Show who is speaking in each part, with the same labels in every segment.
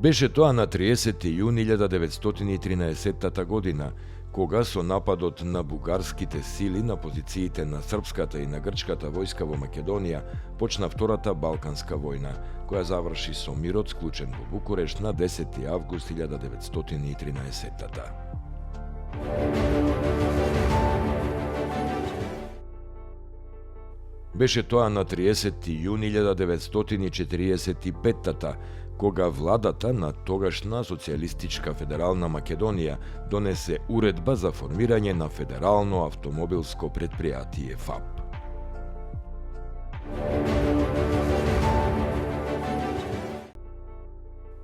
Speaker 1: Беше тоа на 30. јуни 1913 година, кога со нападот на бугарските сили на позициите на српската и на грчката војска во Македонија почна Втората Балканска војна, која заврши со мирот склучен во Букурешт на 10. август 1913. Беше тоа на 30. јуни 1945 кога владата на тогашна социјалистичка федерална Македонија донесе уредба за формирање на Федерално автомобилско предпријатие ФАП.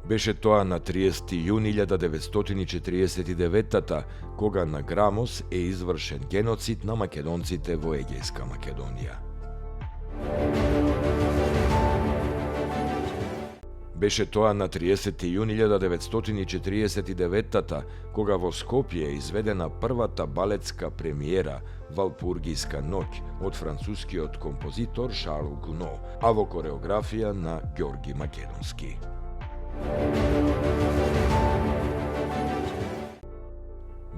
Speaker 1: Беше тоа на 30. јуни 1949 кога на Грамос е извршен геноцид на македонците во Егејска Македонија. Беше тоа на 30. јуни 1949 кога во Скопје е изведена првата балетска премиера Валпургиска ноќ од францускиот композитор Шарл Гуно, а во кореографија на Ѓорги Македонски.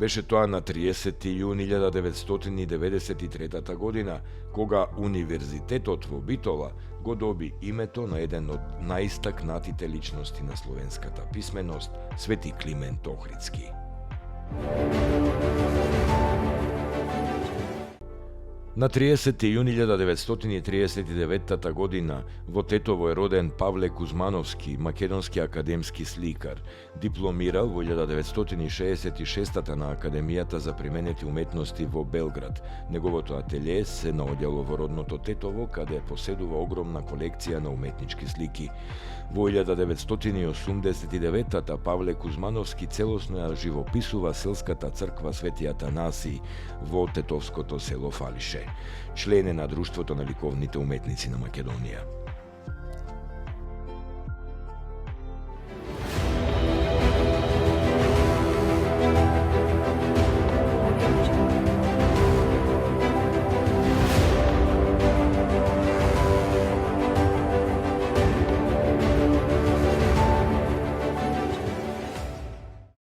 Speaker 1: Беше тоа на 30. јуни 1993 година, кога Универзитетот во Битола го доби името на еден од најистакнатите личности на словенската писменост, Свети Климент Охридски. На 30. јуни 1939 година во Тетово е роден Павле Кузмановски, македонски академски сликар. Дипломирал во 1966 на Академијата за применети уметности во Белград. Неговото ателје се наоѓало во родното Тетово, каде поседува огромна колекција на уметнички слики. Во 1989 Павле Кузмановски целосно ја живописува селската црква Свети Атанасий во тетовското село Фалише. Член е на Друштвото на ликовните уметници на Македонија.